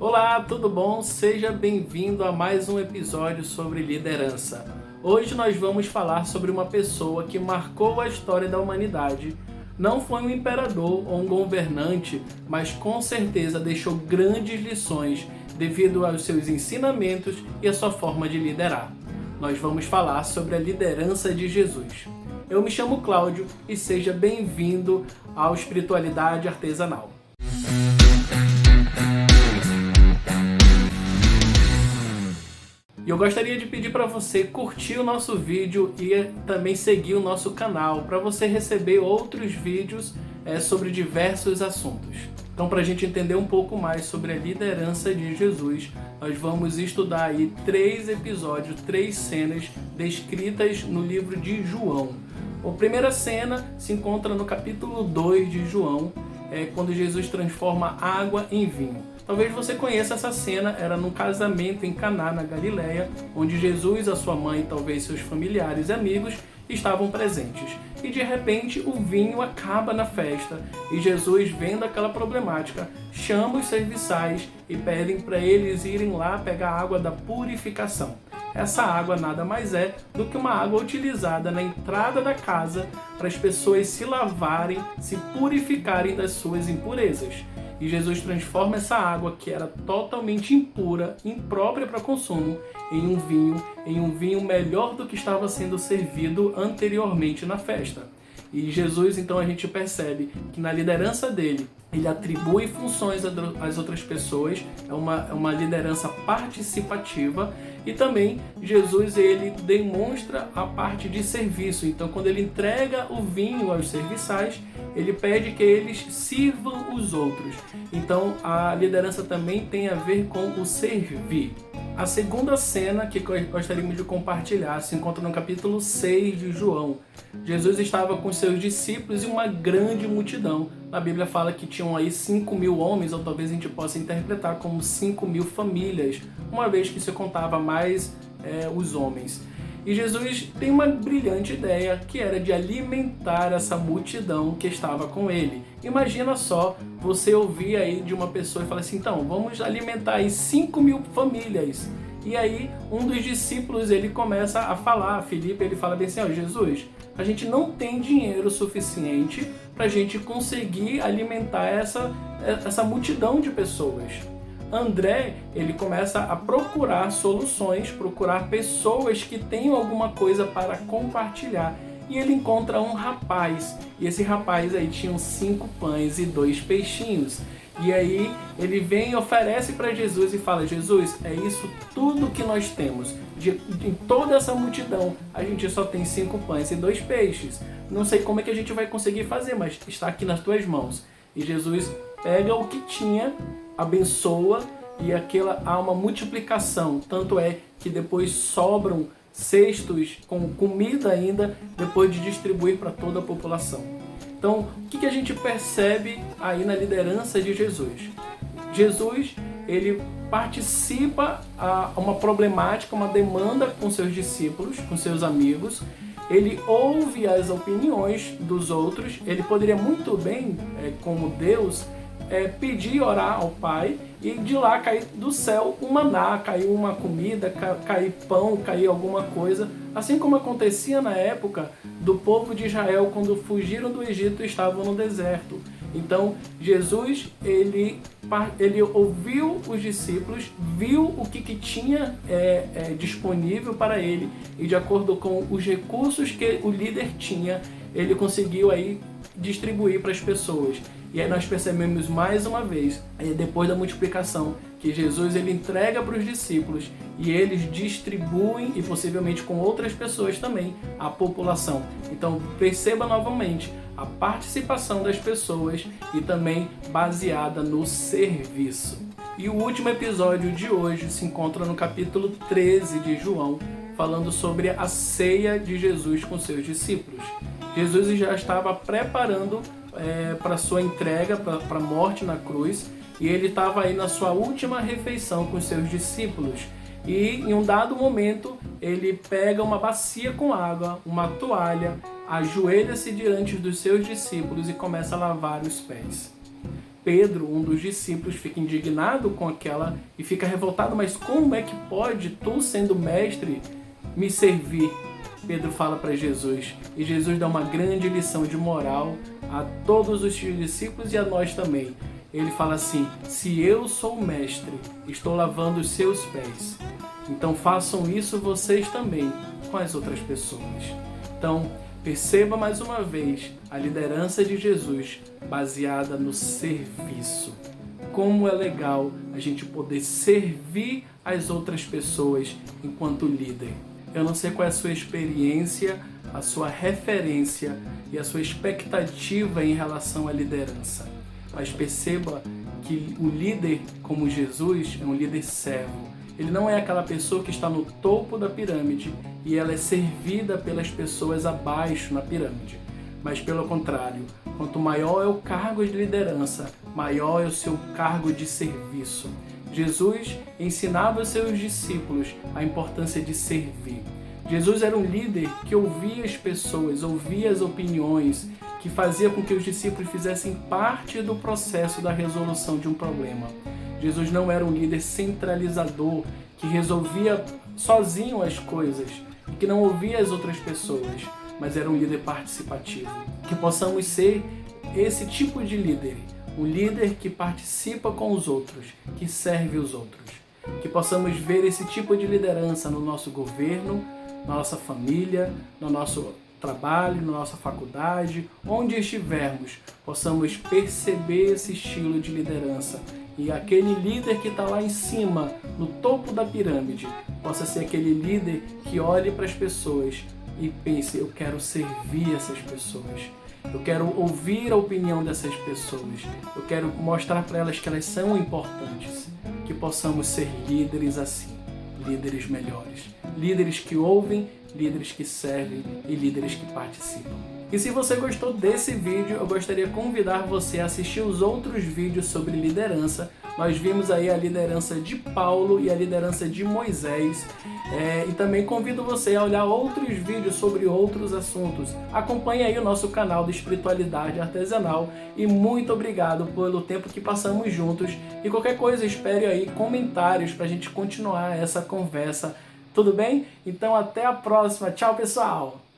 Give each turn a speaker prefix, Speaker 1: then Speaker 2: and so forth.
Speaker 1: Olá, tudo bom? Seja bem-vindo a mais um episódio sobre liderança. Hoje nós vamos falar sobre uma pessoa que marcou a história da humanidade. Não foi um imperador ou um governante, mas com certeza deixou grandes lições devido aos seus ensinamentos e a sua forma de liderar. Nós vamos falar sobre a liderança de Jesus. Eu me chamo Cláudio e seja bem-vindo ao Espiritualidade Artesanal. E eu gostaria de pedir para você curtir o nosso vídeo e também seguir o nosso canal para você receber outros vídeos sobre diversos assuntos. Então, para a gente entender um pouco mais sobre a liderança de Jesus, nós vamos estudar aí 3 episódios, 3 cenas descritas no livro de João. A primeira cena se encontra no capítulo 2 de João, quando Jesus transforma água em vinho. Talvez você conheça essa cena, era num casamento em Caná, na Galileia, onde Jesus, a sua mãe e talvez seus familiares e amigos estavam presentes. E de repente o vinho acaba na festa e Jesus, vendo aquela problemática, chama os serviçais e pedem para eles irem lá pegar a água da purificação. Essa água nada mais é do que uma água utilizada na entrada da casa para as pessoas se lavarem, se purificarem das suas impurezas. E Jesus transforma essa água que era totalmente impura, imprópria para consumo, em um vinho melhor do que estava sendo servido anteriormente na festa. E Jesus, então, a gente percebe que na liderança dele, ele atribui funções às outras pessoas, é uma liderança participativa, e também Jesus, ele demonstra a parte de serviço. Então, quando ele entrega o vinho aos serviçais, ele pede que eles sirvam os outros. Então, a liderança também tem a ver com o servir. A segunda cena que gostaríamos de compartilhar se encontra no capítulo 6 de João. Jesus estava com seus discípulos e uma grande multidão. Na Bíblia fala que tinham aí 5.000 homens, ou talvez a gente possa interpretar como 5.000 famílias, uma vez que se contava mais os homens. E Jesus tem uma brilhante ideia, que era de alimentar essa multidão que estava com ele. Imagina só, você ouvir aí de uma pessoa e falar assim, então, vamos alimentar aí 5.000 famílias. E aí, um dos discípulos, ele começa a falar, Filipe, ele fala bem assim, Jesus, a gente não tem dinheiro suficiente para a gente conseguir alimentar essa multidão de pessoas. André, ele começa a procurar soluções, procurar pessoas que tenham alguma coisa para compartilhar. E ele encontra um rapaz, e esse rapaz aí tinha 5 pães e 2 peixinhos. E aí ele vem e oferece para Jesus e fala, Jesus, é isso tudo que nós temos. Em toda essa multidão, a gente só tem 5 pães e 2 peixes. Não sei como é que a gente vai conseguir fazer, mas está aqui nas tuas mãos. E Jesus pega o que tinha, abençoa e há uma multiplicação. Tanto é que depois sobram cestos com comida ainda, depois de distribuir para toda a população. Então, o que a gente percebe aí na liderança de Jesus? Jesus, ele participa a uma problemática, uma demanda com seus discípulos, com seus amigos. Ele ouve as opiniões dos outros. Ele poderia muito bem, como Deus, pedir e orar ao Pai e de lá cair do céu um maná, cair uma comida, cair pão, cair alguma coisa, assim como acontecia na época do povo de Israel quando fugiram do Egito e estavam no deserto. Então Jesus, ele ouviu os discípulos, viu o que tinha disponível para ele e de acordo com os recursos que o líder tinha, ele conseguiu aí distribuir para as pessoas. E aí nós percebemos mais uma vez, depois da multiplicação, que Jesus ele entrega para os discípulos e eles distribuem, e possivelmente com outras pessoas também, a população. Então perceba novamente a participação das pessoas e também baseada no serviço. E o último episódio de hoje se encontra no capítulo 13 de João, falando sobre a ceia de Jesus com seus discípulos. Jesus já estava preparando para sua entrega, para a morte na cruz, e ele estava aí na sua última refeição com seus discípulos. E em um dado momento, ele pega uma bacia com água, uma toalha, ajoelha-se diante dos seus discípulos e começa a lavar os pés. Pedro, um dos discípulos, fica indignado com aquela e fica revoltado, mas como é que pode, tu sendo mestre, me servir? Pedro fala para Jesus, e Jesus dá uma grande lição de moral a todos os seus discípulos e a nós também. Ele fala assim: se eu sou o mestre, estou lavando os seus pés, então façam isso vocês também com as outras pessoas. Então, perceba mais uma vez a liderança de Jesus baseada no serviço. Como é legal a gente poder servir as outras pessoas enquanto líder. Eu não sei qual é a sua experiência, a sua referência e a sua expectativa em relação à liderança. Mas perceba que o líder, como Jesus, é um líder servo. Ele não é aquela pessoa que está no topo da pirâmide e ela é servida pelas pessoas abaixo na pirâmide. Mas pelo contrário, quanto maior é o cargo de liderança, maior é o seu cargo de serviço. Jesus ensinava aos seus discípulos a importância de servir. Jesus era um líder que ouvia as pessoas, ouvia as opiniões, que fazia com que os discípulos fizessem parte do processo da resolução de um problema. Jesus não era um líder centralizador, que resolvia sozinho as coisas e que não ouvia as outras pessoas, mas era um líder participativo. Que possamos ser esse tipo de líder, um líder que participa com os outros, que serve os outros. Que possamos ver esse tipo de liderança no nosso governo, na nossa família, no nosso trabalho, na nossa faculdade, onde estivermos, possamos perceber esse estilo de liderança. E aquele líder que está lá em cima, no topo da pirâmide, possa ser aquele líder que olhe para as pessoas e pense: eu quero servir essas pessoas. Eu quero ouvir a opinião dessas pessoas. Eu quero mostrar para elas que elas são importantes. Que possamos ser líderes assim, líderes melhores. Líderes que ouvem, líderes que servem e líderes que participam. E se você gostou desse vídeo, eu gostaria de convidar você a assistir os outros vídeos sobre liderança. Nós vimos aí a liderança de Paulo e a liderança de Moisés. E também convido você a olhar outros vídeos sobre outros assuntos. Acompanhe aí o nosso canal de Espiritualidade Artesanal. E muito obrigado pelo tempo que passamos juntos. E qualquer coisa, espere aí comentários para a gente continuar essa conversa. Tudo bem? Então até a próxima. Tchau, pessoal!